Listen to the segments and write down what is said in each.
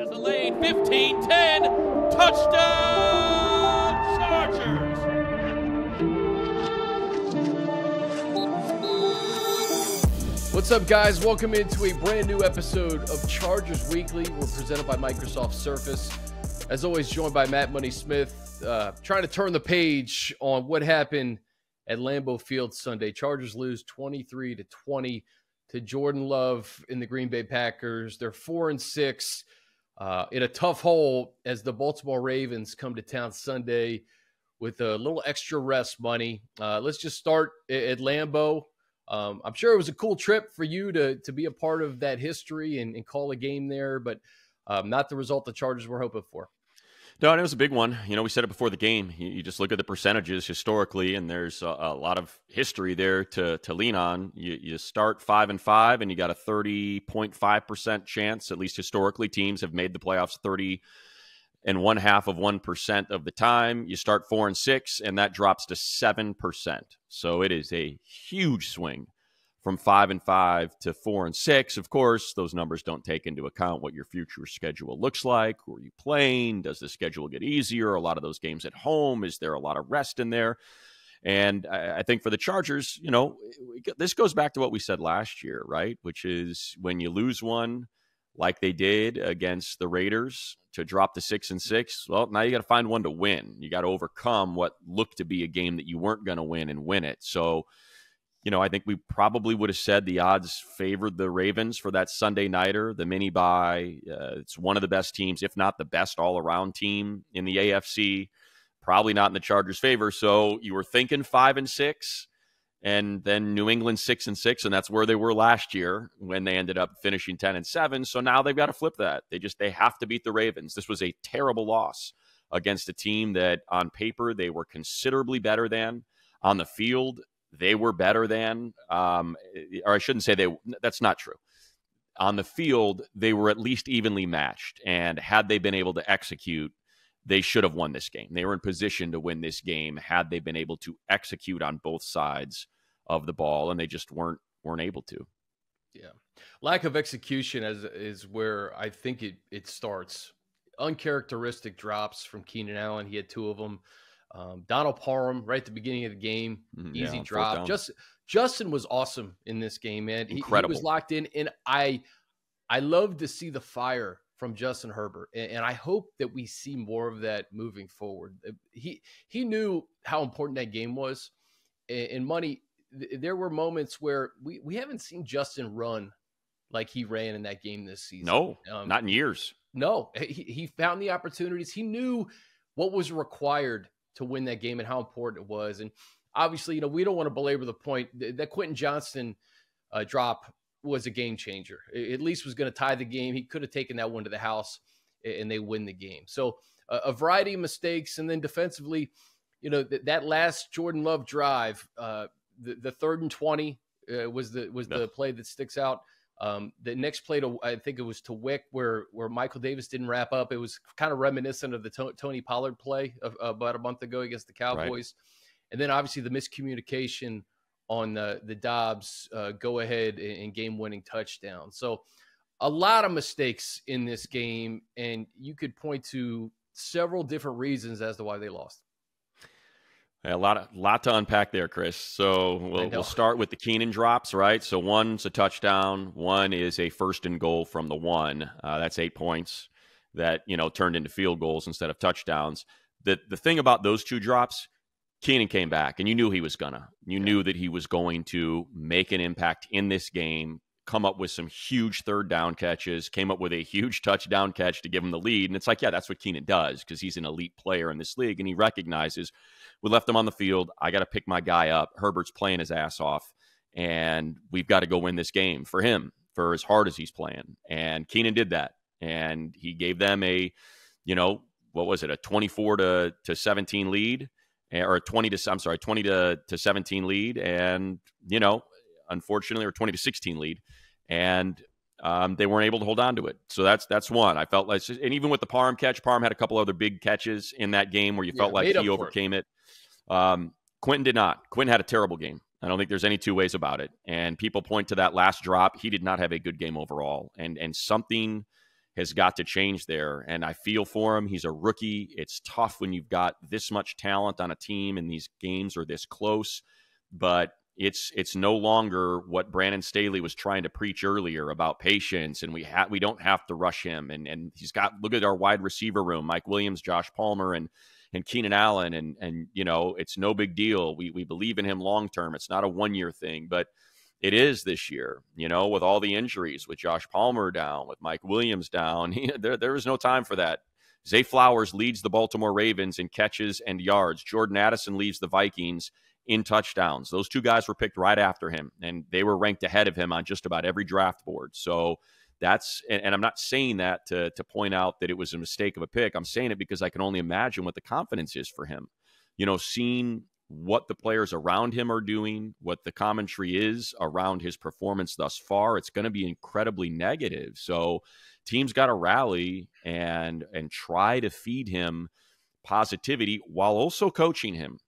Has a lane, 15-10, touchdown Chargers! What's up, guys? Welcome into a brand new episode of Chargers Weekly. We're presented by Microsoft Surface. As always, joined by Matt Money Smith, trying to turn the page on what happened at Lambeau Field Sunday. Chargers lose 23-20 to Jordan Love in the Green Bay Packers. They're 4-6 in a tough hole as the Baltimore Ravens come to town Sunday with a little extra rest money. Let's just start at Lambeau. I'm sure it was a cool trip for you to be a part of that history and call a game there, but not the result the Chargers were hoping for. No, it was a big one. You know, we said it before the game. You just look at the percentages historically, and there's a lot of history there to lean on. You start 5-5, and you got a 30.5% chance. At least historically, teams have made the playoffs 30.5% of the time. You start 4-6, and that drops to 7%. So it is a huge swing from 5-5 to 4-6. Of course, those numbers don't take into account what your future schedule looks like. Who are you playing? Does the schedule get easier? A lot of those games at home. Is there a lot of rest in there? And I think for the Chargers, you know, this goes back to what we said last year, right? Which is when you lose one like they did against the Raiders to drop to 6-6, well, now you got to find one to win. You got to overcome what looked to be a game that you weren't going to win and win it. So, you know, I think we probably would have said the odds favored the Ravens for that Sunday nighter, the mini bye. It's one of the best teams, if not the best all-around team in the AFC. Probably not in the Chargers' favor. So you were thinking 5-6, and then New England 6-6, and that's where they were last year when they ended up finishing 10-7. So now they've got to flip that. They have to beat the Ravens. This was a terrible loss against a team that on paper they were considerably better than. On the field, they were better than, or I shouldn't say that's not true. On the field, they were at least evenly matched, and had they been able to execute, they should have won this game. They were in position to win this game had they been able to execute on both sides of the ball, and they just weren't able to. Yeah. Lack of execution is where I think it starts. Uncharacteristic drops from Keenan Allen. He had two of them. Donald Parham right at the beginning of the game, easy drop. Justin was awesome in this game, man. He was locked in, and I love to see the fire from Justin Herbert, and I hope that we see more of that moving forward. He knew how important that game was, and Money. There were moments where we haven't seen Justin run like he ran in that game this season. No, not in years. No, he found the opportunities. He knew what was required to win that game and how important it was. And obviously, you know, we don't want to belabor the point that Quentin Johnston drop was a game changer. At least was going to tie the game. He could have taken that one to the house and they win the game. So a variety of mistakes. And then defensively, you know, that last Jordan Love drive, the 3rd and 20 was the play that sticks out. The next play, I think it was to Wick, where Michael Davis didn't wrap up. It was kind of reminiscent of the Tony Pollard play of about a month ago against the Cowboys. Right. And then obviously the miscommunication on the Dobbs go-ahead and game-winning touchdown. So a lot of mistakes in this game, and you could point to several different reasons as to why they lost. A lot to unpack there, Chris. So we'll start with the Keenan drops, right? So one's a touchdown. One is a 1st and goal from the 1. That's 8 points that, you know, turned into field goals instead of touchdowns. The thing about those two drops, Keenan came back, and you knew he was gonna. You knew that he was going to make an impact in this game, come up with some huge 3rd down catches, came up with a huge touchdown catch to give him the lead. And it's like, yeah, that's what Keenan does because he's an elite player in this league, and he recognizes – we left him on the field. I got to pick my guy up. Herbert's playing his ass off, and we've got to go win this game for him, for as hard as he's playing. And Keenan did that, and he gave them a, you know, what was it, a 24-17 lead, or a 20 to 17 lead, and you know, unfortunately, or 20-16 lead, and they weren't able to hold on to it. So that's one. I felt like, and even with the Parham catch, Parham had a couple other big catches in that game where you felt like he overcame it. Quentin did not. Quentin had a terrible game. I don't think there's any two ways about it. And people point to that last drop. He did not have a good game overall. And something has got to change there. And I feel for him. He's a rookie. It's tough when you've got this much talent on a team and these games are this close, but it's no longer what Brandon Staley was trying to preach earlier about patience, and we don't have to rush him. And he's got, look at our wide receiver room, Mike Williams, Josh Palmer, and Keenan Allen, and it's no big deal. We believe in him long term. It's not a 1-year thing, but it is this year, with all the injuries, with Josh Palmer down, with Mike Williams down. There is no time for that. Zay Flowers leads the Baltimore Ravens in catches and yards. Jordan Addison leads the Vikings in touchdowns. Those two guys were picked right after him, and they were ranked ahead of him on just about every draft board. So that's, and I'm not saying that to point out that it was a mistake of a pick. I'm saying it because I can only imagine what the confidence is for him. Seeing what the players around him are doing, what the commentary is around his performance thus far, it's going to be incredibly negative. So teams got to rally and try to feed him positivity while also coaching him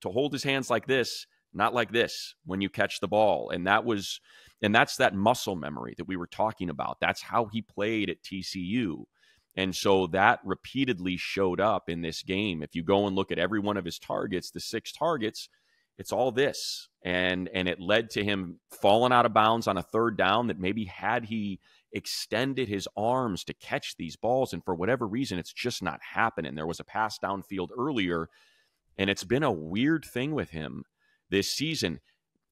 to hold his hands like this, not like this when you catch the ball. And that's that muscle memory that we were talking about. That's how he played at TCU. And so that repeatedly showed up in this game. If you go and look at every one of his targets, the 6 targets, it's all this. And it led to him falling out of bounds on a 3rd down that maybe had he extended his arms to catch these balls, and for whatever reason, it's just not happening. There was a pass downfield earlier, and it's been a weird thing with him this season.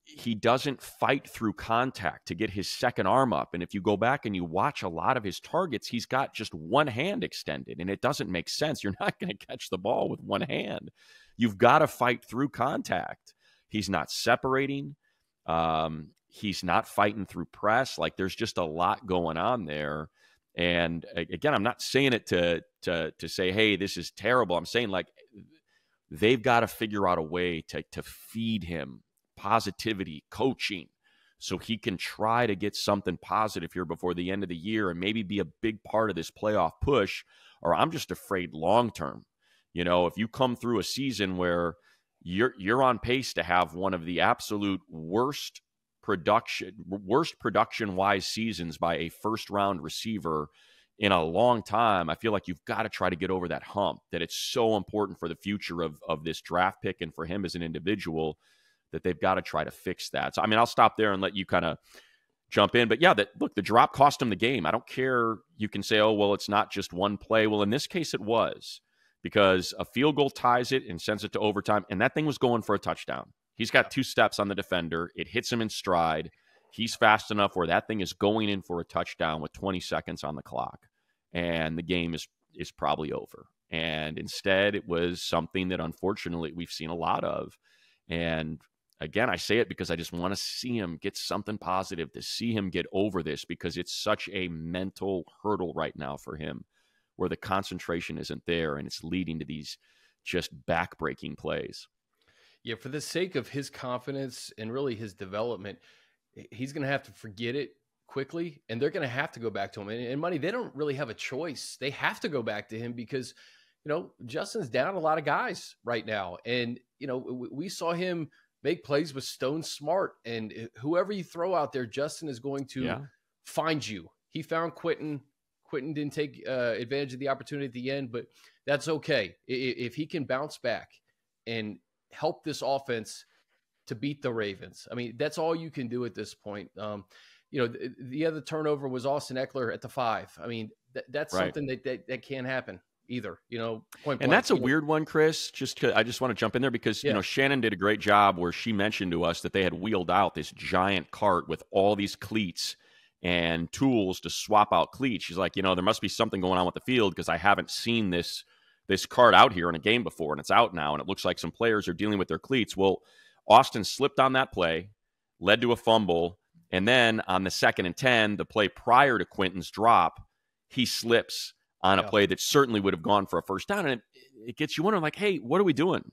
He doesn't fight through contact to get his second arm up. And if you go back and you watch a lot of his targets, he's got just one hand extended, and it doesn't make sense. You're not going to catch the ball with one hand. You've got to fight through contact. He's not separating. He's not fighting through press. Like, there's just a lot going on there. And again, I'm not saying it to say, hey, this is terrible. I'm saying, like, they've got to figure out a way to feed him positivity, coaching, so he can try to get something positive here before the end of the year and maybe be a big part of this playoff push. Or I'm just afraid long term, if you come through a season where you're on pace to have one of the absolute worst production wise seasons by a 1st round receiver in a long time, I feel like you've got to try to get over that hump, that it's so important for the future of this draft pick and for him as an individual that they've got to try to fix that. So, I mean, I'll stop there and let you kind of jump in. But yeah, look, the drop cost him the game. I don't care. You can say, oh, well, it's not just one play. Well, in this case, it was, because a field goal ties it and sends it to overtime. And that thing was going for a touchdown. He's got 2 steps on the defender. It hits him in stride. He's fast enough where that thing is going in for a touchdown with 20 seconds on the clock. And the game is probably over. And instead, it was something that unfortunately we've seen a lot of. And again, I say it because I just want to see him get something positive, to see him get over this, because it's such a mental hurdle right now for him where the concentration isn't there, and it's leading to these just back-breaking plays. Yeah, for the sake of his confidence and really his development, he's going to have to forget it quickly, and they're going to have to go back to him. And Money, they don't really have a choice. They have to go back to him because, Justin's down a lot of guys right now. And, we saw him make plays with Stone Smartt, and whoever you throw out there, Justin is going to find you. He found Quentin. Quentin didn't take advantage of the opportunity at the end, but that's okay. If he can bounce back and help this offense to beat the Ravens, I mean, that's all you can do at this point. The other turnover was Austin Eckler at the 5. I mean, that's right. Something that can't happen either, point blank. And that's a weird one, Chris. I just want to jump in there because, Shannon did a great job where she mentioned to us that they had wheeled out this giant cart with all these cleats and tools to swap out cleats. She's like, there must be something going on with the field because I haven't seen this cart out here in a game before, and it's out now, and it looks like some players are dealing with their cleats. Well, Austin slipped on that play, led to a fumble, and then on the 2nd and 10, the play prior to Quentin's drop, he slips on a play that certainly would have gone for a 1st down. And it gets you wondering, like, hey, what are we doing?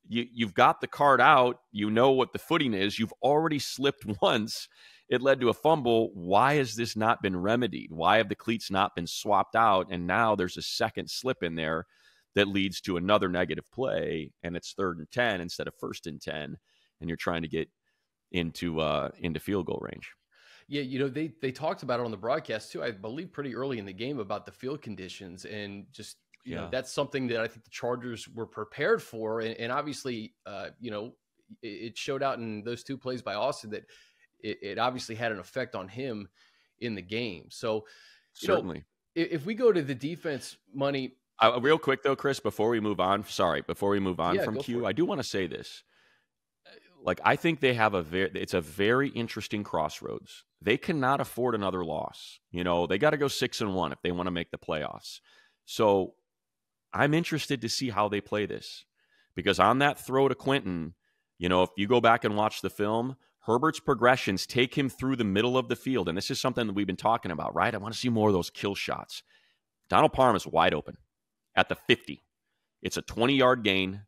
You've got the cart out. You know what the footing is. You've already slipped once. It led to a fumble. Why has this not been remedied? Why have the cleats not been swapped out? And now there's a second slip in there that leads to another negative play, and it's 3rd and 10 instead of 1st and 10, and you're trying to get into field goal range. Yeah, they talked about it on the broadcast too, I believe pretty early in the game about the field conditions, and just, that's something that I think the Chargers were prepared for. And obviously, it showed out in those 2 plays by Austin that it obviously had an effect on him in the game. So certainly, if we go to the defense, Money. Real quick though, Chris, before we move on from Q, I do want to say this. Like, I think they have it's a very interesting crossroads. They cannot afford another loss. They got to go 6-1 if they want to make the playoffs. So I'm interested to see how they play this, because on that throw to Quentin, if you go back and watch the film, Herbert's progressions take him through the middle of the field. And this is something that we've been talking about, right? I want to see more of those kill shots. Donald Parham is wide open at the 50. It's a 20-yard gain,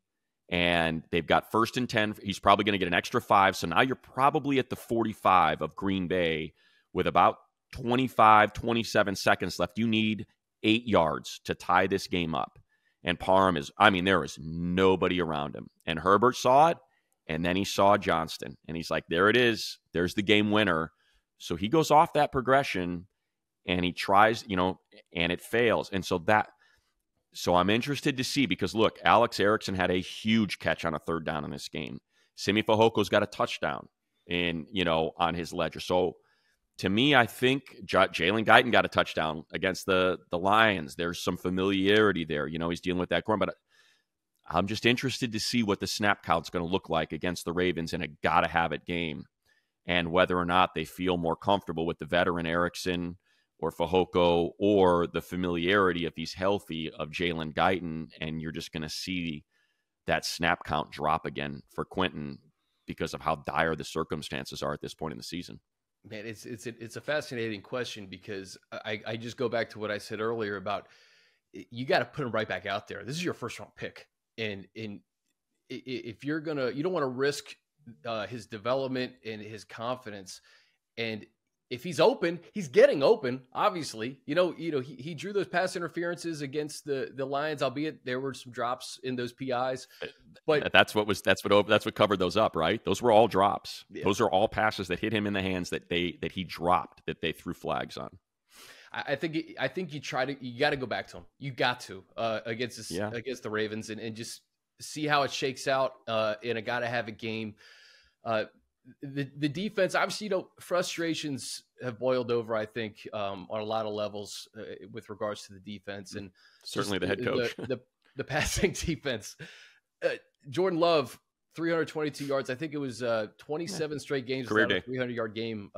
and they've got 1st and 10. He's probably going to get an extra 5. So now you're probably at the 45 of Green Bay with about 25, 27 seconds left. You need 8 yards to tie this game up. And Parham there is nobody around him. And Herbert saw it, and then he saw Johnston. And he's like, there it is. There's the game winner. So he goes off that progression, and he tries, and it fails. And so I'm interested to see, because look, Alex Erickson had a huge catch on a 3rd down in this game. Simi Fajoko's got a touchdown on his ledger. So to me, I think Jalen Guyton got a touchdown against the Lions. There's some familiarity there. He's dealing with that groin, but I'm just interested to see what the snap count's going to look like against the Ravens in a gotta-have-it game, and whether or not they feel more comfortable with the veteran Erickson or Fajoko, or the familiarity, if he's healthy, of Jalen Guyton, and you're just going to see that snap count drop again for Quentin because of how dire the circumstances are at this point in the season. Man, it's a fascinating question, because I just go back to what I said earlier about, you got to put him right back out there. This is your 1st-round pick, and if you don't want to risk his development and his confidence. And if he's open, he's getting open. Obviously, he drew those pass interferences against the Lions, albeit there were some drops in those PIs. But that's what covered those up, right? Those were all drops. Yeah. Those are all passes that hit him in the hands that he dropped, that they threw flags on. I think you got to go back to him. You got to against the Ravens and just see how it shakes out in a gotta have a game. The defense, obviously, frustrations have boiled over, I think, on a lot of levels with regards to the defense, and certainly the head coach. The passing defense. Jordan Love, 322 yards. I think it was 27 straight games without a 300-yard game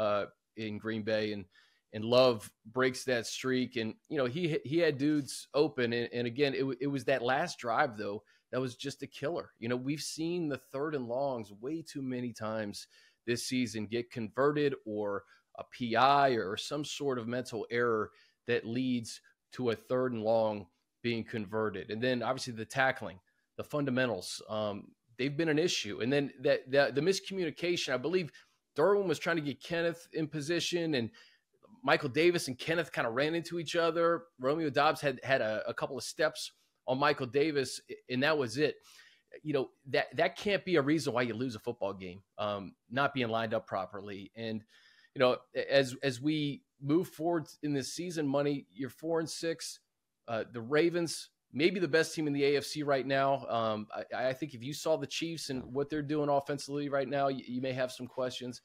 in Green Bay, and Love breaks that streak. And he had dudes open, and again, it was that last drive though that was just a killer. We've seen the 3rd and longs way too many times this season get converted, or a PI or some sort of mental error that leads to a 3rd and long being converted. And then obviously the tackling, the fundamentals, they've been an issue. And then the miscommunication, I believe Derwin was trying to get Kenneth in position, and Michael Davis and Kenneth kind of ran into each other. Romeo Doubs had a couple of steps on Michael Davis, and that was it. That can't be a reason why you lose a football game, not being lined up properly. And as we move forward in this season, Money, you're 4-6. The Ravens, maybe the best team in the AFC right now. I think if you saw the Chiefs and what they're doing offensively right now, you may have some questions.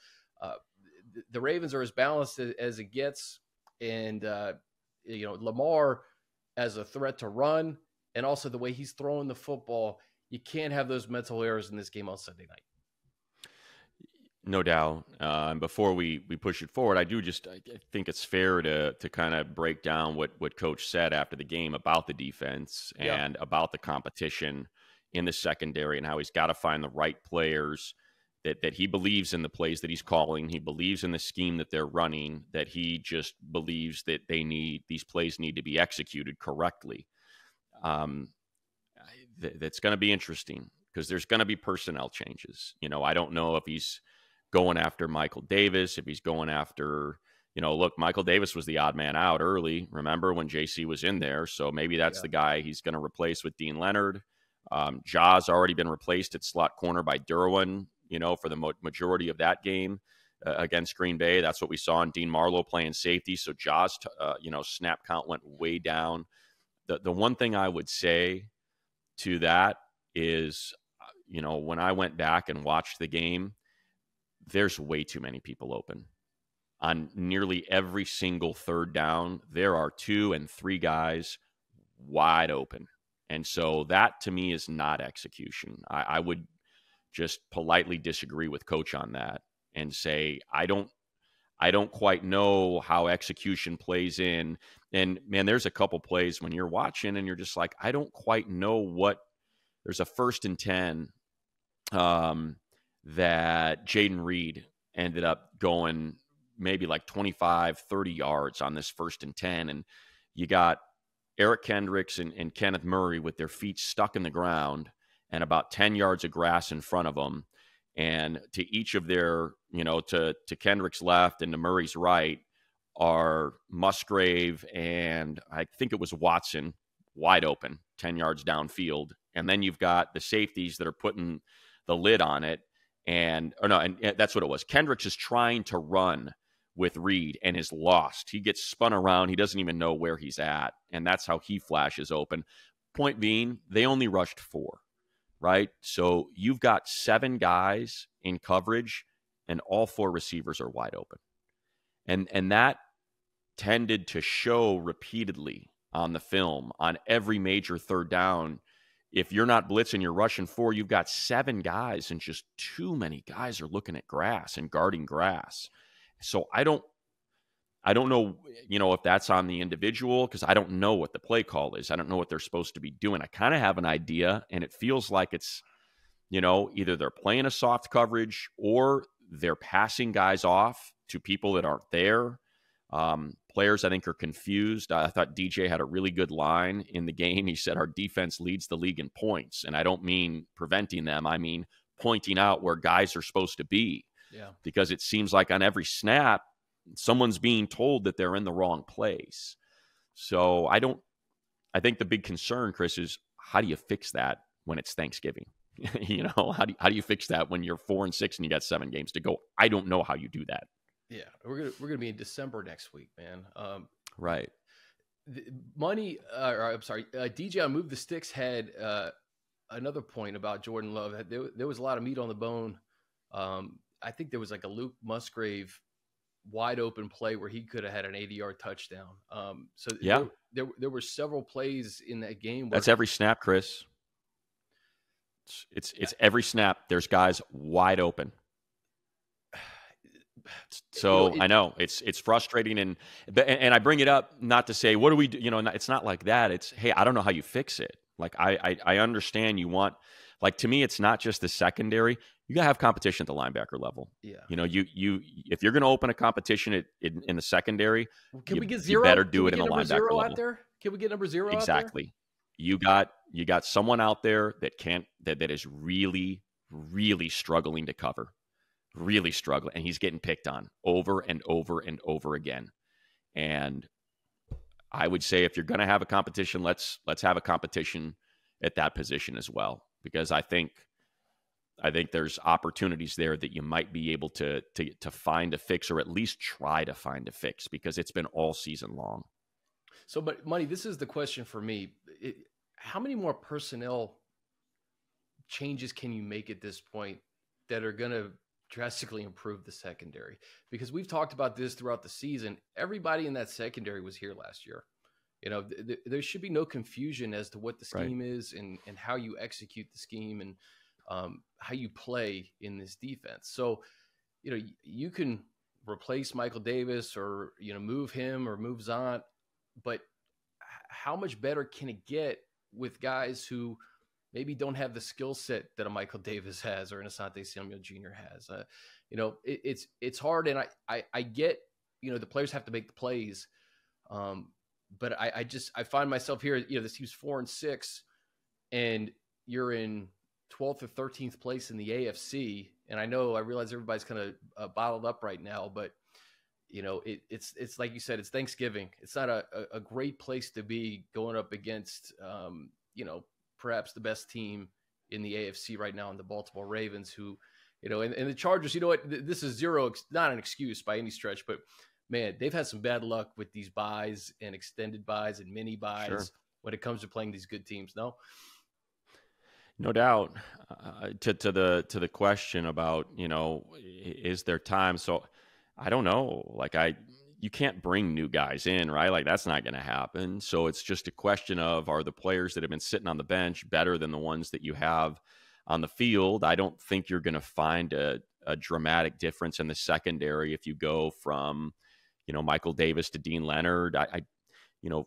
The Ravens are as balanced as it gets, and Lamar as a threat to run, and also the way he's throwing the football, you can't have those mental errors in this game on Sunday night. No doubt. And before we push it forward, I think it's fair to kind of break down what Coach said after the game about the defense and about the competition in the secondary, and how he's got to find the right players, that he believes in the plays that he's calling. He believes in the scheme that they're running, that he just believes that these plays need to be executed correctly. That's going to be interesting, because there's going to be personnel changes. I don't know if he's going after Michael Davis, if he's going after, look, Michael Davis was the odd man out early. Remember when JC was in there? So maybe that's the guy he's going to replace with Dean Leonard. Ja's already been replaced at slot corner by Derwin, for the majority of that game. against Green Bay. That's what we saw in Dean Marlowe playing safety. So Jaws, snap count went way down. The one thing I would say to that is, when I went back and watched the game, there's way too many people open. On nearly every single third down, there are 2 and 3 guys wide open. And so that, to me, is not execution. I would just politely disagree with Coach on that and say, I don't quite know how execution plays in. And, man, there's a couple plays when you're watching and you're just like, I don't quite know what – there's a 1st and 10 that Jaden Reed ended up going maybe like 25, 30 yards on this 1st and 10. And you got Eric Kendricks and Kenneth Murray with their feet stuck in the ground and about 10 yards of grass in front of them. And to each of their, to Kendrick's left and to Murray's right are Musgrave and I think it was Watson wide open, 10 yards downfield. And then you've got the safeties that are putting the lid on it. And that's what it was. Kendricks is trying to run with Reed and is lost. He gets spun around. He doesn't even know where he's at. And that's how he flashes open. Point being, they only rushed 4, right? So you've got 7 guys in coverage and all 4 receivers are wide open. And that tended to show repeatedly on the film on every major third down. If you're not blitzing, you're rushing 4, you've got 7 guys and just too many guys are looking at grass and guarding grass. So I don't know, if that's on the individual because I don't know what the play call is. I don't know what they're supposed to be doing. I kind of have an idea, and it feels like it's, either they're playing a soft coverage or they're passing guys off to people that aren't there. Players, I think, are confused. I thought DJ had a really good line in the game. He said, our defense leads the league in points. And I don't mean preventing them. I mean pointing out where guys are supposed to be. Yeah. Because it seems like on every snap, someone's being told that they're in the wrong place. So I think the big concern, Chris, is how do you fix that when it's Thanksgiving? How do you fix that when you're 4 and 6 and you got 7 games to go? I don't know how you do that. Yeah, we're gonna be in December next week, man. Right. DJ on Move the Sticks had another point about Jordan Love. There was a lot of meat on the bone. I think there was like a Luke Musgrave wide open play where he could have had an 80-yard touchdown. There were several plays in that game. That's every snap, Chris. It's every snap. There's guys wide open. So I know it's frustrating, and I bring it up not to say what do we do. It's not like that. It's, hey, I don't know how you fix it. Like I understand you want, like, to me, it's not just the secondary. You gotta have competition at the linebacker level. Yeah. You if you're gonna open a competition in the secondary, can we get 0? You better do it in the linebacker 0 level. Out there? Can we get number 0? Exactly. Out there? You got someone out there that is really, really struggling to cover. Really struggling, and he's getting picked on over and over and over again. And I would say if you're going to have a competition, let's have a competition at that position as well, because I think there's opportunities there that you might be able to find a fix, or at least try to find a fix, because it's been all season long. So, but Money, this is the question for me: how many more personnel changes can you make at this point that are going to drastically improve the secondary? Because we've talked about this throughout the season. Everybody in that secondary was here last year. There should be no confusion as to what the scheme is and how you execute the scheme and how you play in this defense. So, you can replace Michael Davis or, move him or move Zont, but how much better can it get with guys who maybe don't have the skill set that a Michael Davis has or an Asante Samuel Jr. has? It's hard, and I get, the players have to make the plays, but I find myself here. This team's 4 and 6, and you're in 12th or 13th place in the AFC. And I realize everybody's kind of bottled up right now, but it's like you said, it's Thanksgiving. It's not a great place to be going up against, perhaps the best team in the AFC right now in the Baltimore Ravens, who And the Chargers, you know what? This is not an excuse by any stretch, but man, they've had some bad luck with these buys and extended buys and mini buys when it comes to playing these good teams. No doubt. To the question about, is there time? So I don't know. You can't bring new guys in, right? Like that's not going to happen. So it's just a question of, are the players that have been sitting on the bench better than the ones that you have on the field? I don't think you're going to find a dramatic difference in the secondary if you go from, Michael Davis to Dean Leonard.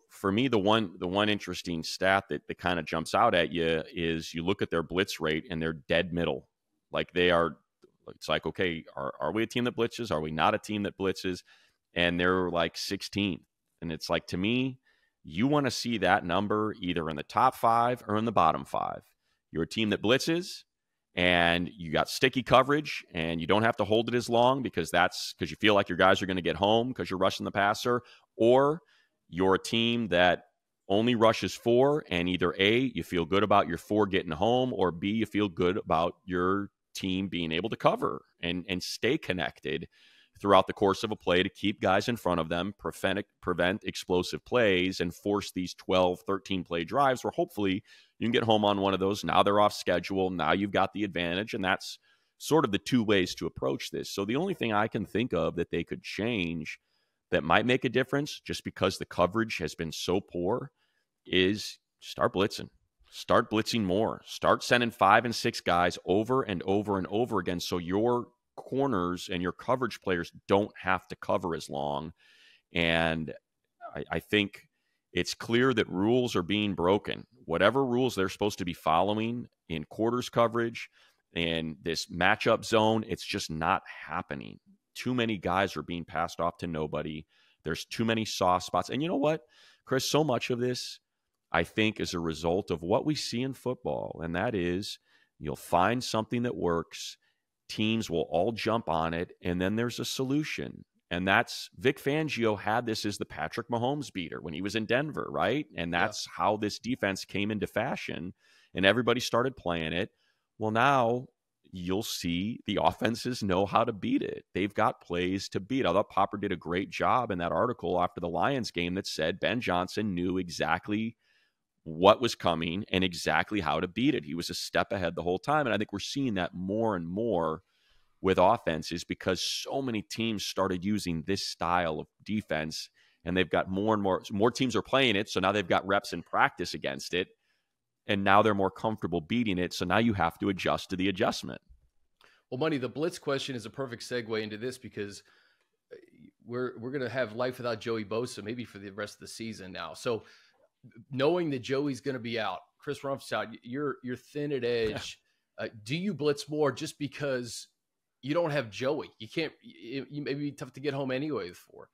For me, the one interesting stat that kind of jumps out at you is you look at their blitz rate and they're dead middle. Like they are, it's like, okay, are we a team that blitzes? Are we not a team that blitzes? And they're like 16th. And it's like, to me, you want to see that number either in the top 5 or in the bottom 5. You're a team that blitzes and you got sticky coverage and you don't have to hold it as long because you feel like your guys are going to get home because you're rushing the passer, or you're a team that only rushes 4 and either A, you feel good about your 4 getting home, or B, you feel good about your team being able to cover and stay connected throughout the course of a play to keep guys in front of them, prevent explosive plays, and force these 12, 13 play drives where hopefully you can get home on one of those. Now they're off schedule. Now you've got the advantage, and that's sort of the two ways to approach this. So the only thing I can think of that they could change that might make a difference, just because the coverage has been so poor, is start blitzing. Start blitzing more. Start sending 5 and 6 guys over and over and over again so your corners and your coverage players don't have to cover as long. And I think it's clear that rules are being broken. Whatever rules they're supposed to be following in quarters coverage and this matchup zone, it's just not happening. Too many guys are being passed off to nobody. There's too many soft spots. And you know what, Chris, so much of this, I think, is a result of what we see in football. And that is, you'll find something that works. Teams will all jump on it, and then there's a solution. And that's, Vic Fangio had this as the Patrick Mahomes beater when he was in Denver, right? And that's how this defense came into fashion, and everybody started playing it. Well, now you'll see the offenses know how to beat it. They've got plays to beat. I thought Popper did a great job in that article after the Lions game that said Ben Johnson knew exactly what was coming and exactly how to beat it. He was a step ahead the whole time. And I think we're seeing that more and more with offenses because so many teams started using this style of defense, and they've got more and more teams are playing it. So now they've got reps in practice against it, and now they're more comfortable beating it. So now you have to adjust to the adjustment. Well, Money, the blitz question is a perfect segue into this because we're going to have life without Joey Bosa maybe for the rest of the season now. So knowing that Joey's going to be out, Chris Rumpf's out, you're thin at edge. Yeah. Do you blitz more just because you don't have Joey? You can't. You may be tough to get home anyway with 4.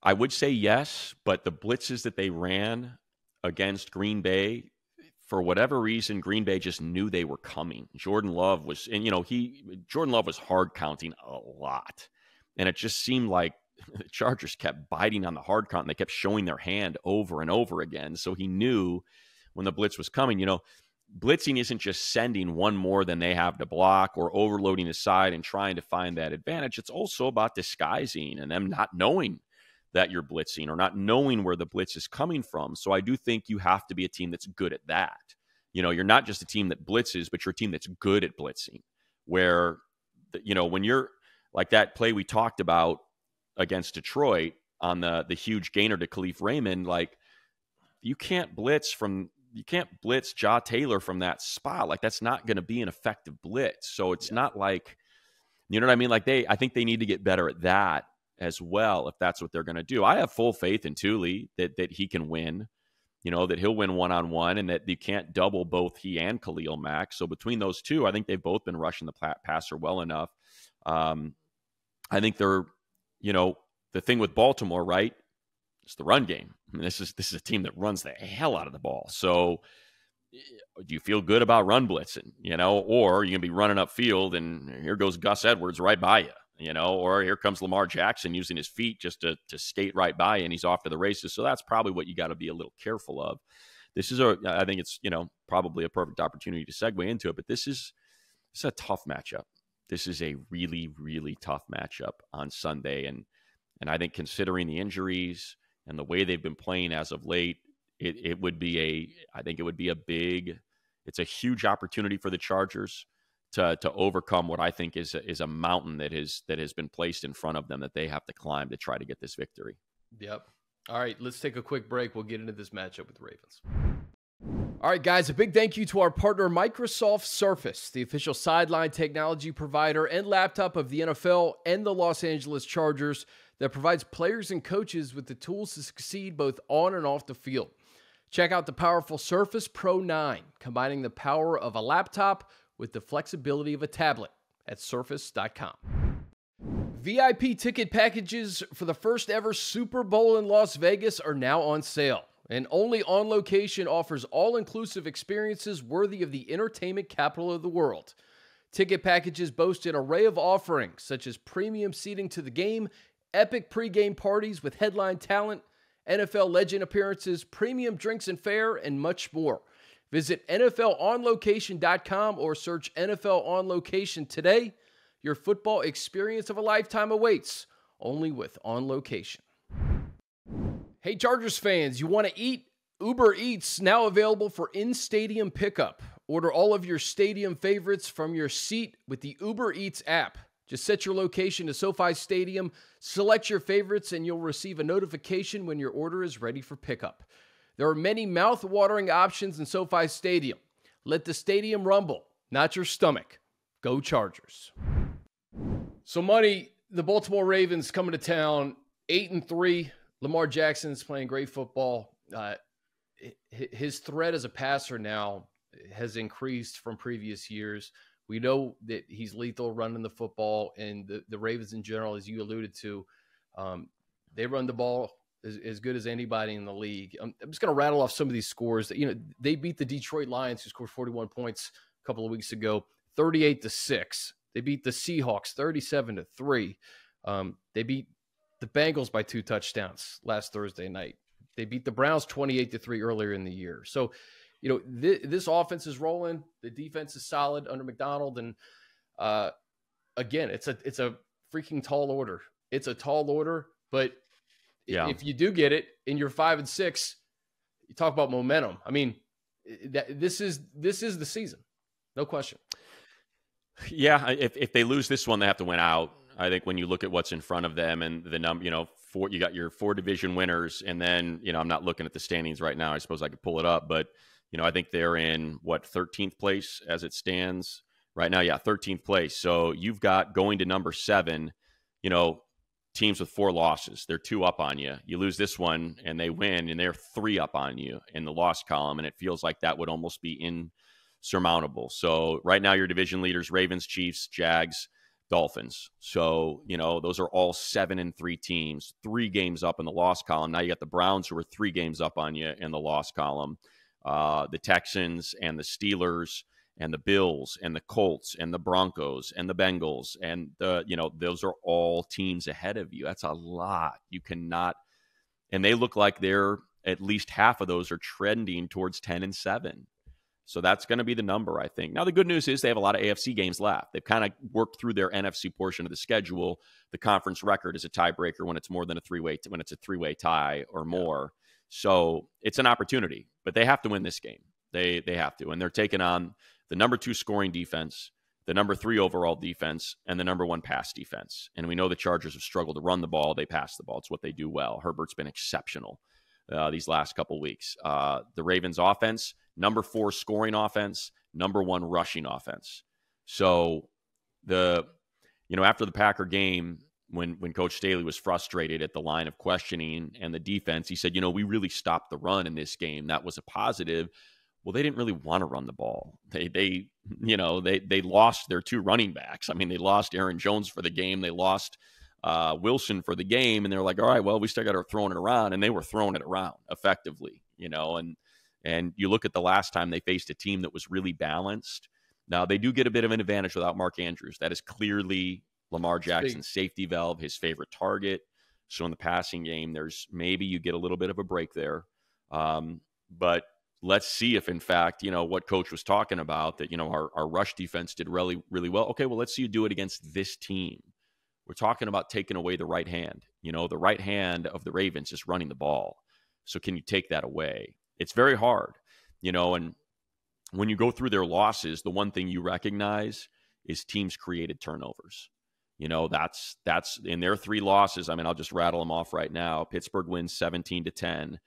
I would say yes, but the blitzes that they ran against Green Bay, for whatever reason, Green Bay just knew they were coming. Jordan Love was, and Jordan Love was hard counting a lot, and it just seemed like the Chargers kept biting on the hard count, and they kept showing their hand over and over again. So he knew when the blitz was coming. Blitzing isn't just sending one more than they have to block or overloading the side and trying to find that advantage. It's also about disguising and them not knowing that you're blitzing or not knowing where the blitz is coming from. So I do think you have to be a team that's good at that. You're not just a team that blitzes, but you're a team that's good at blitzing, where, when you're like that play we talked about against Detroit on the huge gainer to Khalif Raymond, like you can't blitz Ja Taylor from that spot. Like that's not going to be an effective blitz. So it's not like, you know what I mean? Like I think they need to get better at that as well, if that's what they're going to do. I have full faith in Thule that he can win, that he'll win one-on-one, and that you can't double both he and Khalil Mack. So between those two, I think they've both been rushing the passer well enough. I think they're, the thing with Baltimore, right? It's the run game. I mean, this is a team that runs the hell out of the ball. So do you feel good about run blitzing, or you're going to be running upfield and here goes Gus Edwards right by you, or here comes Lamar Jackson using his feet just to skate right by you and he's off to the races. So that's probably what you got to be a little careful of. I think it's, probably a perfect opportunity to segue into it, but this is This is a tough matchup. This is a really, really tough matchup on Sunday. And I think considering the injuries and the way they've been playing as of late, it would be it's a huge opportunity for the Chargers to overcome what I think is a mountain that has been placed in front of them that they have to climb to try to get this victory. Yep. All right, let's take a quick break. We'll get into this matchup with the Ravens. All right, guys, a big thank you to our partner, Microsoft Surface, the official sideline technology provider and laptop of the NFL and the Los Angeles Chargers that provides players and coaches with the tools to succeed both on and off the field. Check out the powerful Surface Pro 9, combining the power of a laptop with the flexibility of a tablet at surface.com. VIP ticket packages for the first ever Super Bowl in Las Vegas are now on sale. And Only On Location offers all-inclusive experiences worthy of the entertainment capital of the world. Ticket packages boast an array of offerings, such as premium seating to the game, epic pregame parties with headline talent, NFL legend appearances, premium drinks and fare, and much more. Visit NFLOnLocation.com or search NFL On Location today. Your football experience of a lifetime awaits, only with On Location. Hey, Chargers fans, you want to eat? Uber Eats, now available for in-stadium pickup. Order all of your stadium favorites from your seat with the Uber Eats app. Just set your location to SoFi Stadium, select your favorites, and you'll receive a notification when your order is ready for pickup. There are many mouth-watering options in SoFi Stadium. Let the stadium rumble, not your stomach. Go Chargers. So, Money, the Baltimore Ravens coming to town, 8-3. Lamar Jackson is playing great football. His threat as a passer now has increased from previous years. We know that he's lethal running the football, and the Ravens in general, as you alluded to, they run the ball as good as anybody in the league. I'm just going to rattle off some of these scores. They beat the Detroit Lions, who scored 41 points a couple of weeks ago, 38-6. They beat the Seahawks 37-3. They beat the Bengals by 2 touchdowns last Thursday night. They beat the Browns 28-3 earlier in the year. So, this offense is rolling. The defense is solid under McDonald. And again, it's a freaking tall order. It's a tall order, but if you do get it and you're 5-6, you talk about momentum. I mean, this is the season. No question. Yeah. If they lose this one, they have to win out. I think when you look at what's in front of them and the number, you got your 4 division winners, and then, I'm not looking at the standings right now. I suppose I could pull it up, but I think they're in 13th place as it stands right now. Yeah, 13th place. So you've got going to number 7, teams with 4 losses. They're 2 up on you. You lose this one and they win, and they're 3 up on you in the loss column, and it feels like that would almost be insurmountable. So right now your division leaders: Ravens, Chiefs, Jags, Dolphins. So, those are all 7-3 teams, 3 games up in the loss column. Now you got the Browns, who are 3 games up on you in the loss column. The Texans and the Steelers and the Bills and the Colts and the Broncos and the Bengals. And those are all teams ahead of you. That's a lot. You cannot, and they look like they're at least half of those are trending towards 10-7. So that's going to be the number, I think. Now, the good news is they have a lot of AFC games left. They've kind of worked through their NFC portion of the schedule. The conference record is a tiebreaker when it's more than a 3-way, when it's a 3-way tie or more. So it's an opportunity, but they have to win this game. They have to. And they're taking on the number 2 scoring defense, the number 3 overall defense, and the number 1 pass defense. And we know the Chargers have struggled to run the ball. They pass the ball. It's what they do well. Herbert's been exceptional these last couple weeks. The Ravens offense, number 4 scoring offense, number 1 rushing offense. So after the Packer game, when Coach Staley was frustrated at the line of questioning and the defense, he said, we really stopped the run in this game. That was a positive. Well, they didn't really want to run the ball. They lost their 2 running backs. I mean, they lost Aaron Jones for the game. They lost Wilson for the game. And they're like, all right, well, we still got to throw it around. And they were throwing it around effectively, and you look at the last time they faced a team that was really balanced. Now, they do get a bit of an advantage without Mark Andrews. That is clearly Lamar Jackson's safety valve, his favorite target. So in the passing game, maybe you get a little bit of a break there. But let's see if, in fact, what Coach was talking about, that, our rush defense did really, really well. Okay, well, let's see you do it against this team. We're talking about taking away the right hand. The right hand of the Ravens is running the ball. So can you take that away? It's very hard, and when you go through their losses, the one thing you recognize is teams created turnovers. That's in their 3 losses. I mean, I'll just rattle them off right now. Pittsburgh wins 17-10,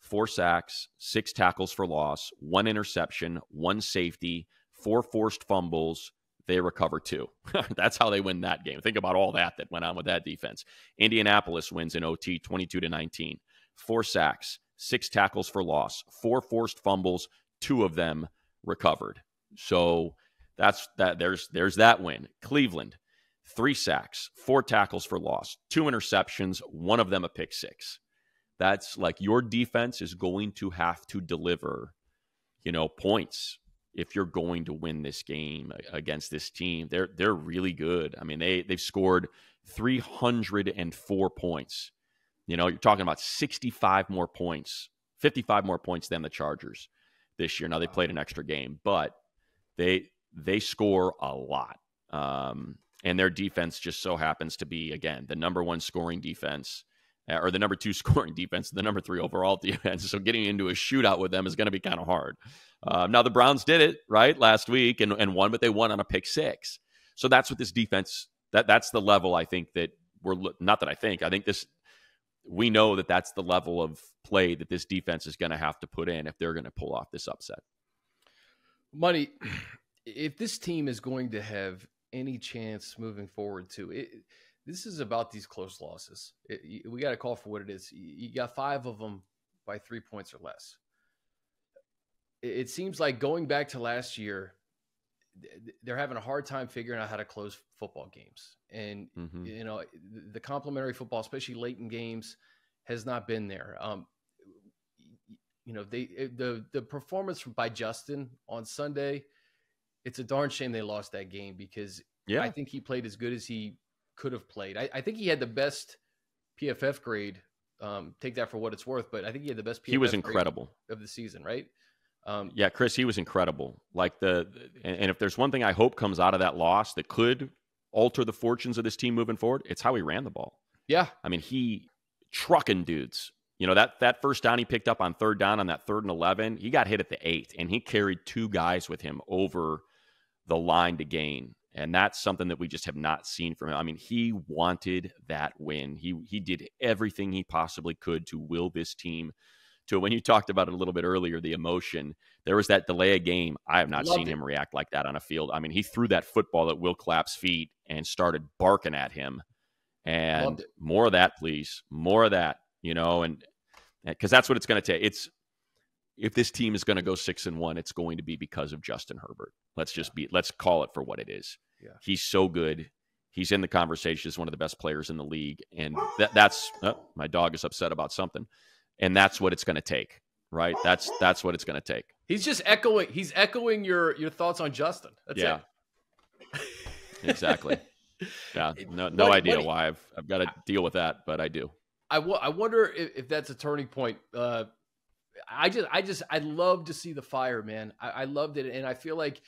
4 sacks, 6 tackles for loss, 1 interception, 1 safety, 4 forced fumbles. They recover 2. That's how they win that game. Think about all that went on with that defense. Indianapolis wins in OT 22-19, 4 sacks, 6 tackles for loss, 4 forced fumbles, 2 of them recovered. So that's that. There's that win. Cleveland, 3 sacks, 4 tackles for loss, 2 interceptions, 1 of them a pick 6. That's like, your defense is going to have to deliver, points if you're going to win this game against this team. They're really good. I mean, they've scored 304 points. You're talking about 65 more points, 55 more points than the Chargers this year. Now, they played an extra game, but they score a lot. And their defense just so happens to be, again, the number 1 scoring defense, or the number 2 scoring defense, the number 3 overall defense. So getting into a shootout with them is going to be kind of hard. Now, the Browns did it, right, last week and won, but they won on a pick 6. So that's what this defense, that's the level I think that I think we know that that's the level of play that this defense is going to have to put in if they're going to pull off this upset. Money, if this team is going to have any chance moving forward this is about these close losses. We got to call for what it is. You got 5 of them by 3 points or less. It seems like, going back to last year, they're having a hard time figuring out how to close football games. And, the complimentary football, especially late in games, has not been there. The performance by Justin on Sunday, it's a darn shame they lost that game, because I think he played as good as he could have played. I think he had the best PFF grade. Take that for what it's worth, but I think he had the best PFF he was incredible of the season, right? Chris, he was incredible. Like and if there's one thing I hope comes out of that loss that could alter the fortunes of this team moving forward, it's how he ran the ball. Yeah. I mean, he trucking dudes. That first down he picked up on 3rd down on that 3rd and 11, he got hit at the 8th, and he carried 2 guys with him over the line to gain. And that's something that we just have not seen from him. I mean, he wanted that win. He did everything he possibly could to will this team to, when you talked about it a little bit earlier, the emotion, there was that delay of game. I have not seen him react like that on a field. I mean, he threw that football at Will Clapp's feet and started barking at him. And more of that, please. More of that, and because that's what it's going to take. If this team is going to go 6-1, it's going to be because of Justin Herbert. Let's call it for what it is. Yeah. He's so good. He's in the conversation as one of the best players in the league. And that's my dog is upset about something. And that's what it's going to take, right? That's what it's going to take. He's just echoing your thoughts on Justin. That's it. Exactly. Yeah. No idea why I've got to deal with that, but I do. I wonder if that's a turning point. I'd love to see the fire, man. I loved it, and I feel like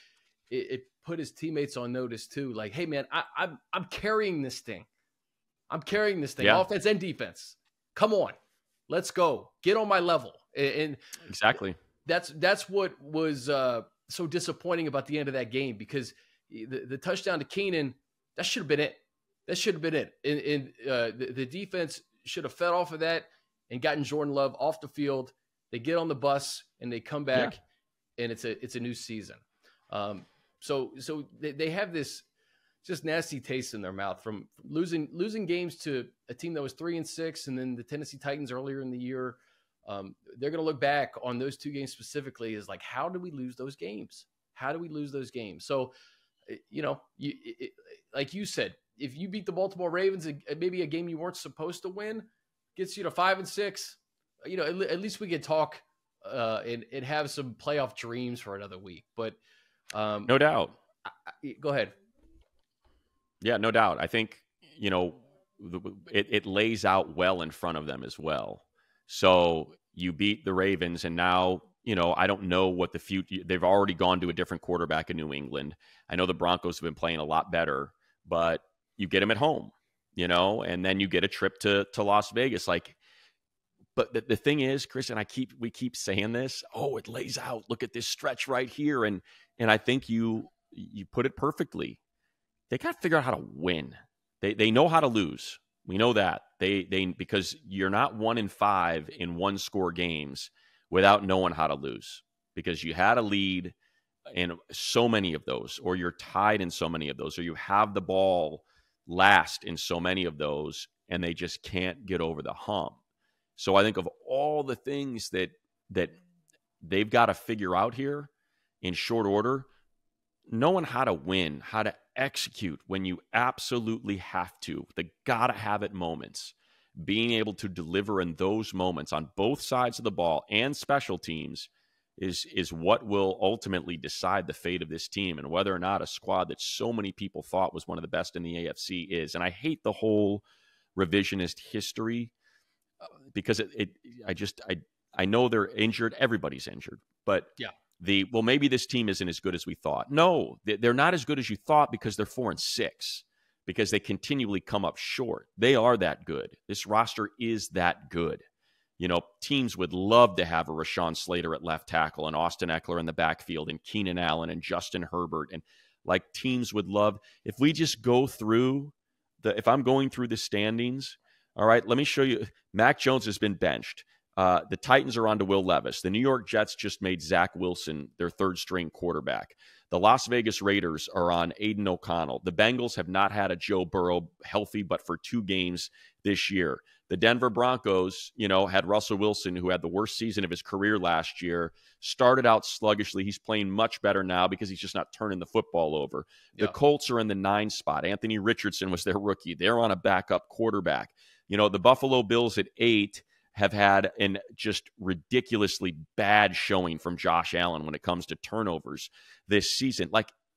it put his teammates on notice too. Like, hey, man, I'm carrying this thing. Offense and defense. Come on, let's go. Get on my level. And exactly. That's what was so disappointing about the end of that game, because the touchdown to Keenan, that should have been it. And the defense should have fed off of that and gotten Jordan Love off the field. They get on the bus and they come back, and it's a new season. So they have this just nasty taste in their mouth from losing games to a team that was 3-6, and then the Tennessee Titans earlier in the year. They're going to look back on those 2 games specifically as like, how do we lose those games? So, like you said, if you beat the Baltimore Ravens, maybe a game you weren't supposed to win, gets you to 5-6. At least we could talk and have some playoff dreams for another week. But no doubt. Go ahead. Yeah, no doubt. I think, it lays out well in front of them as well. So you beat the Ravens, and now I don't know what the future. They've already gone to a different quarterback in New England. I know the Broncos have been playing a lot better, but you get them at home, and then you get a trip to Las Vegas. But the thing is, Chris, and we keep saying this. Oh, it lays out. Look at this stretch right here, and I think you put it perfectly. They got to figure out how to win. They know how to lose. We know that they because you're not 1-5 in one score games without knowing how to lose, because you had a lead in so many of those, or you're tied in so many of those, or you have the ball last in so many of those, and they just can't get over the hump. So I think of all the things that they've got to figure out here in short order, knowing how to win, how to execute when you absolutely have to, the gotta have it moments, being able to deliver in those moments on both sides of the ball and special teams is what will ultimately decide the fate of this team and whether or not a squad that so many people thought was one of the best in the AFC is. And I hate the whole revisionist history because I know they're injured. Everybody's injured, but yeah. Maybe this team isn't as good as we thought. No, they're not as good as you thought because they're 4-6, because they continually come up short. They are that good. This roster is that good. Teams would love to have a Rashawn Slater at left tackle and Austin Eckler in the backfield and Keenan Allen and Justin Herbert. And teams would love, if we just go through if I'm going through the standings, all right, let me show you. Mac Jones has been benched. The Titans are on to Will Levis. The New York Jets just made Zach Wilson their third-string quarterback. The Las Vegas Raiders are on Aiden O'Connell. The Bengals have not had a Joe Burrow healthy but for 2 games this year. The Denver Broncos, had Russell Wilson, who had the worst season of his career last year, started out sluggishly. He's playing much better now because he's just not turning the football over. Yeah. The Colts are in the 9 spot. Anthony Richardson was their rookie. They're on a backup quarterback. The Buffalo Bills at 8 have had an just ridiculously bad showing from Josh Allen when it comes to turnovers this season.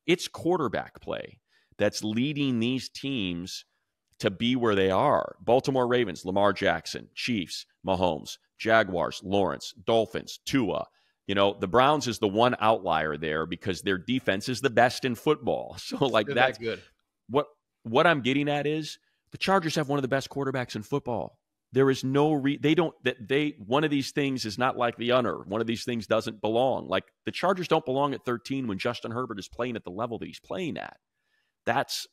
It's quarterback play that's leading these teams to be where they are. Baltimore Ravens, Lamar Jackson. Chiefs, Mahomes. Jaguars, Lawrence. Dolphins, Tua. The Browns is the one outlier there because their defense is the best in football. So that's good. What I'm getting at is the Chargers have one of the best quarterbacks in football. There is no one of these things is not like the other. One of these things doesn't belong. The Chargers don't belong at 13 when Justin Herbert is playing at the level that he's playing at. That's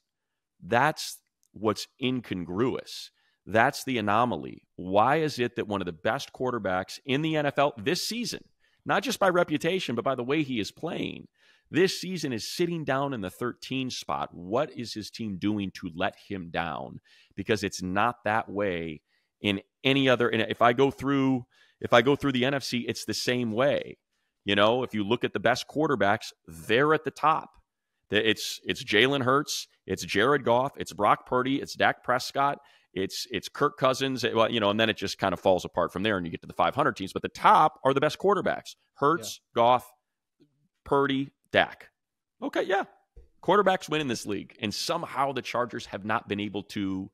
what's incongruous. That's the anomaly. Why is it that one of the best quarterbacks in the NFL this season, not just by reputation, but by the way he is playing, this season is sitting down in the 13 spot? What is his team doing to let him down? Because it's not that way in any other. And if I go through the NFC, it's the same way. If you look at the best quarterbacks, they're at the top. It's Jalen Hurts, it's Jared Goff, it's Brock Purdy, it's Dak Prescott, it's Kirk Cousins. And then it just kind of falls apart from there, and you get to the 500 teams. But the top are the best quarterbacks: Hurts, Goff, Purdy, Dak. Okay, yeah, quarterbacks win in this league, and somehow the Chargers have not been able to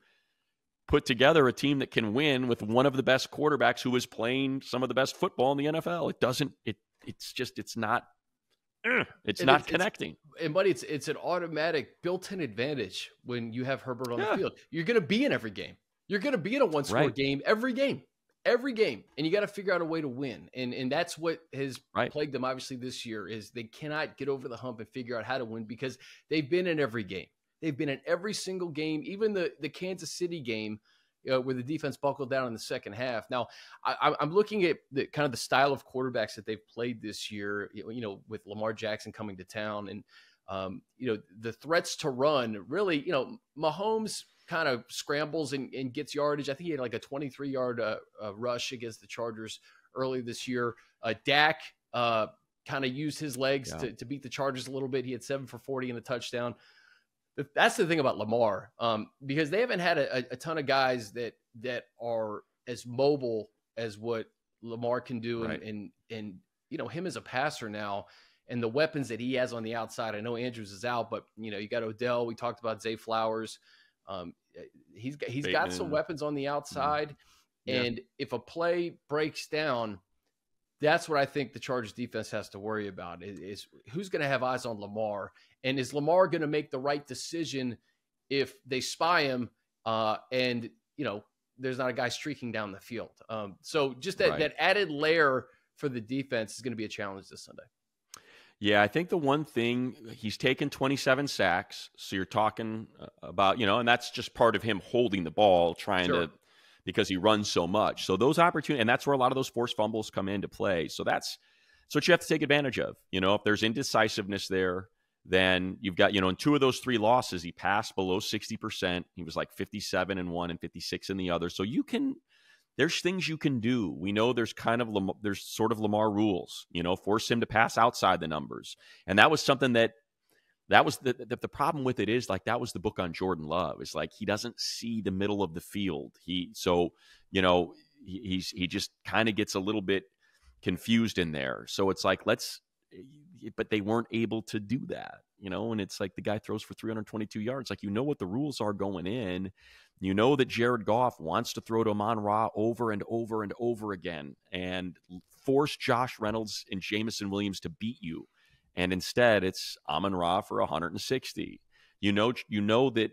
put together a team that can win with one of the best quarterbacks who is playing some of the best football in the NFL. It's not connecting. Buddy, it's an automatic built-in advantage when you have Herbert on the field. You're going to be in every game. You're going to be in a one-score game every game. And you got to figure out a way to win. And that's what has plagued them, obviously, this year, is they cannot get over the hump and figure out how to win because they've been in every game. They've been in every single game, even the Kansas City game where the defense buckled down in the second half. Now, I'm looking at the kind of the style of quarterbacks that they've played this year, with Lamar Jackson coming to town. And, the threats to run, really, Mahomes kind of scrambles and gets yardage. I think he had a 23-yard rush against the Chargers early this year. Dak kind of used his legs to beat the Chargers a little bit. He had 7 for 40 and a touchdown. That's the thing about Lamar, because they haven't had a ton of guys that are as mobile as what Lamar can do, and him as a passer now, and the weapons that he has on the outside. I know Andrews is out, but you got Odell. We talked about Zay Flowers. He's got some weapons on the outside, and if a play breaks down, that's what I think the Chargers defense has to worry about is who's going to have eyes on Lamar, and is Lamar going to make the right decision if they spy him and, there's not a guy streaking down the field. So just that added layer for the defense is going to be a challenge this Sunday. Yeah, I think the one thing, he's taken 27 sacks. So you're talking about, and that's just part of him holding the ball, because he runs so much. So those opportunities, and that's where a lot of those forced fumbles come into play. So that's what you have to take advantage of. If there's indecisiveness there, then you've got, in 2 of those 3 losses, he passed below 60%. He was like 57 in one and 56 in the other. So there's things you can do. We know there's there's sort of Lamar rules, force him to pass outside the numbers. And that was something that was the problem with it is, like, that was the book on Jordan Love. It's like, he doesn't see the middle of the field. He just kind of gets a little bit confused in there. So it's like, but they weren't able to do that, and it's like the guy throws for 322 yards. Like, what the rules are going in. That Jared Goff wants to throw to Amon-Ra over and over and over again and force Josh Reynolds and Jamison Williams to beat you. And instead, it's Amon-Ra for 160. You know that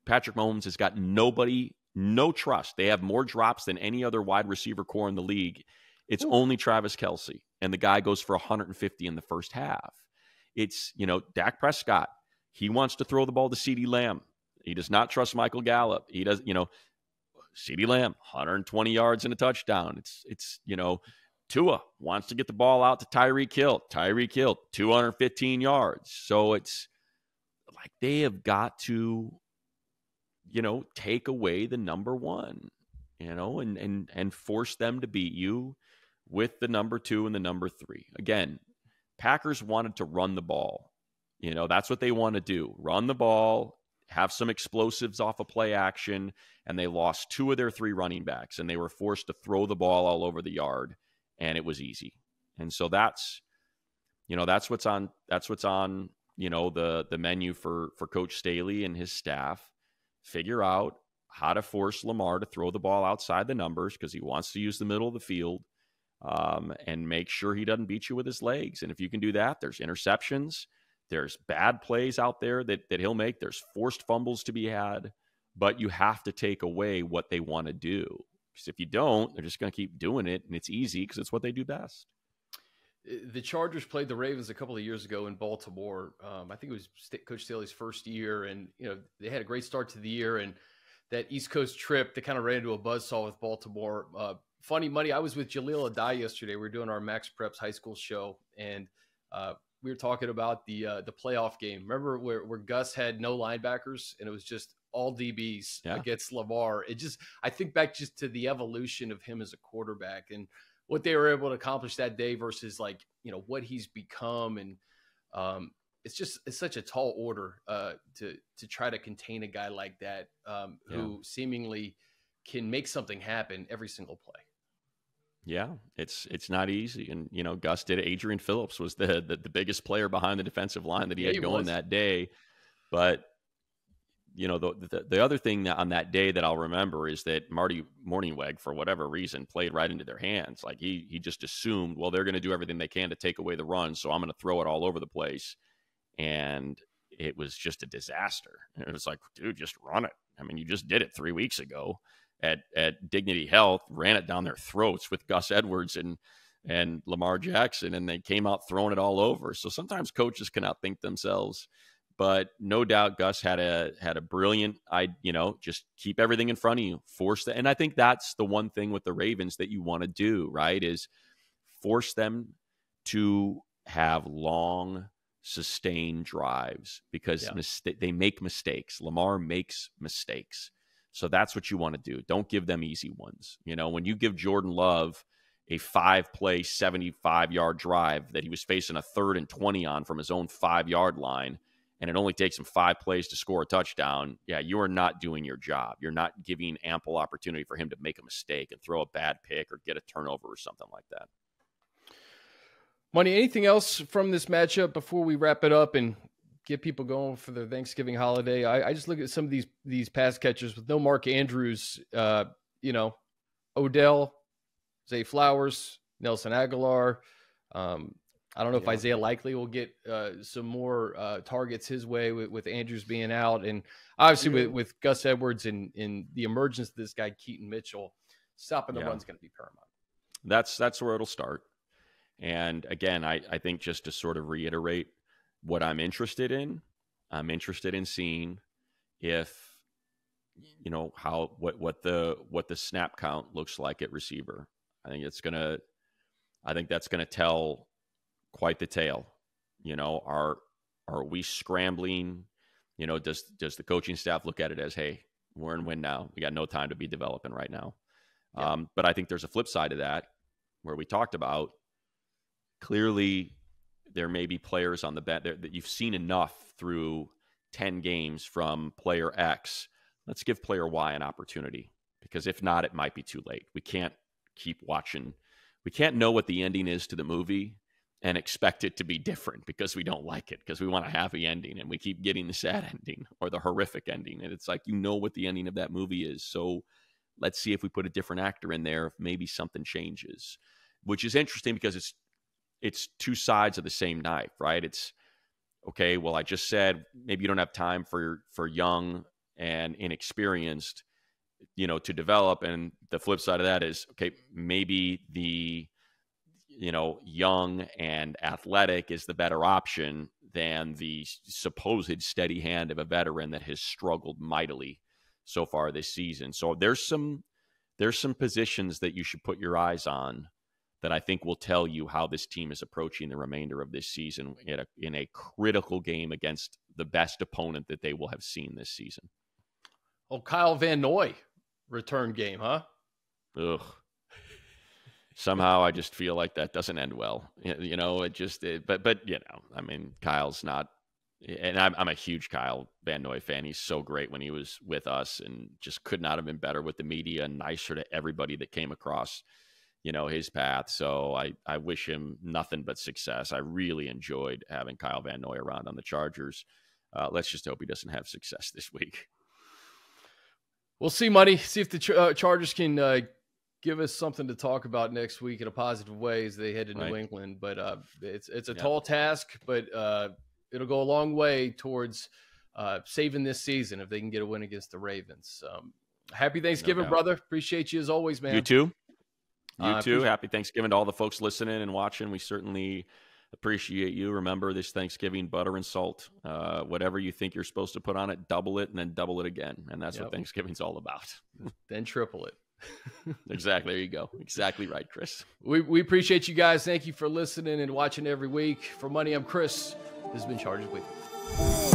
Patrick Mahomes has got no trust. They have more drops than any other wide receiver core in the league. It's only Travis Kelce, and the guy goes for 150 in the first half. It's, Dak Prescott. He wants to throw the ball to CeeDee Lamb. He does not trust Michael Gallup. He does, CeeDee Lamb, 120 yards and a touchdown. It's Tua wants to get the ball out to Tyreek Hill. Tyreek Hill, 215 yards. So it's like they have got to, take away the number one, and force them to beat you with the number 2 and the number 3. Again, Packers wanted to run the ball. That's what they want to do. Run the ball, have some explosives off of play action, and they lost 2 of their 3 running backs, and they were forced to throw the ball all over the yard, and it was easy. And so that's what's on the menu for Coach Staley and his staff. Figure out how to force Lamar to throw the ball outside the numbers, because he wants to use the middle of the field, and make sure he doesn't beat you with his legs. And if you can do that, there's interceptions. There's bad plays out there that he'll make. There's forced fumbles to be had, but you have to take away what they want to do. Because if you don't, they're just going to keep doing it, and it's easy because it's what they do best. The Chargers played the Ravens a couple of years ago in Baltimore. I think it was Coach Staley's first year, and they had a great start to the year. And that East Coast trip, they kind of ran into a buzzsaw with Baltimore. Funny money. I was with Jaleel Adai yesterday. We were doing our Max Preps high school show, and we were talking about the playoff game. Remember where Gus had no linebackers and it was just all DBs against Lamar? I think back just to the evolution of him as a quarterback and what they were able to accomplish that day versus what he's become. And it's such a tall order to try to contain a guy like that who seemingly can make something happen every single play. Yeah, it's not easy. And, Gus did it. Adrian Phillips was the biggest player behind the defensive line that he had going that day. But, the other thing on that day that I'll remember is that Marty Mornhinweg, for whatever reason, played right into their hands. Like he just assumed, well, they're going to do everything they can to take away the run, so I'm going to throw it all over the place. And it was just a disaster. And it was like, dude, just run it. I mean, you just did it 3 weeks ago. At Dignity Health, ran it down their throats with Gus Edwards and Lamar Jackson, and they came out throwing it all over. So sometimes coaches can outthink themselves, but no doubt Gus had a brilliant, just keep everything in front of you, force that. And I think that's the one thing with the Ravens that you want to do, right, is force them to have long, sustained drives because they make mistakes. Lamar makes mistakes. So that's what you want to do. Don't give them easy ones. When you give Jordan Love a 5-play, 75-yard drive that he was facing a 3rd and 20 on from his own 5-yard line, and it only takes him 5 plays to score a touchdown, you are not doing your job. You're not giving ample opportunity for him to make a mistake and throw a bad pick or get a turnover or something like that. Money, anything else from this matchup before we wrap it up and get people going for their Thanksgiving holiday? I just look at some of these pass catchers with no Mark Andrews, Odell, Zay Flowers, Nelson Aguilar. I don't know if Isaiah Likely will get some more targets his way with Andrews being out. And obviously with Gus Edwards and the emergence of this guy, Keaton Mitchell, stopping the run's going to be paramount. That's where it'll start. And again, I think just to sort of reiterate what I'm interested in seeing if, what the snap count looks like at receiver. I think that's going to tell quite the tale. Are we scrambling? Does the coaching staff look at it as, hey, we're in win now. We got no time to be developing right now. Yeah. But I think there's a flip side of that where we talked about clearly there may be players on the bench that you've seen enough through 10 games from player X. Let's give player Y an opportunity, because if not, it might be too late. We can't keep watching. We can't know what the ending is to the movie and expect it to be different because we don't like it, because we want a happy ending and we keep getting the sad ending or the horrific ending. And it's like, what the ending of that movie is. So let's see if we put a different actor in there, if maybe something changes, which is interesting because it's two sides of the same knife, right? It's okay. Well, I just said, maybe you don't have time for young and inexperienced, to develop. And the flip side of that is, okay, maybe the, young and athletic is the better option than the supposed steady hand of a veteran that has struggled mightily so far this season. So there's some positions that you should put your eyes on that I think will tell you how this team is approaching the remainder of this season in a critical game against the best opponent that they will have seen this season. Oh, Kyle Van Noy return game, huh? Ugh. Somehow I just feel like that doesn't end well. But Kyle's not, and I'm a huge Kyle Van Noy fan. He's so great when he was with us and just could not have been better with the media and nicer to everybody that came across, his path. So I wish him nothing but success. I really enjoyed having Kyle Van Noy around on the Chargers. Let's just hope he doesn't have success this week. We'll see, Money. See if the Chargers can give us something to talk about next week in a positive way as they head to New England. But it's a tall task, but it'll go a long way towards saving this season if they can get a win against the Ravens. Happy Thanksgiving, brother. Appreciate you as always, man. You too. You too. Happy Thanksgiving to all the folks listening and watching. We certainly appreciate you. Remember this Thanksgiving, butter and salt. Whatever you think you're supposed to put on it, double it and then double it again. And that's what Thanksgiving's all about. Then triple it. Exactly. There you go. Exactly right, Chris. We appreciate you guys. Thank you for listening and watching every week. For Money, I'm Chris. This has been Chargers Week.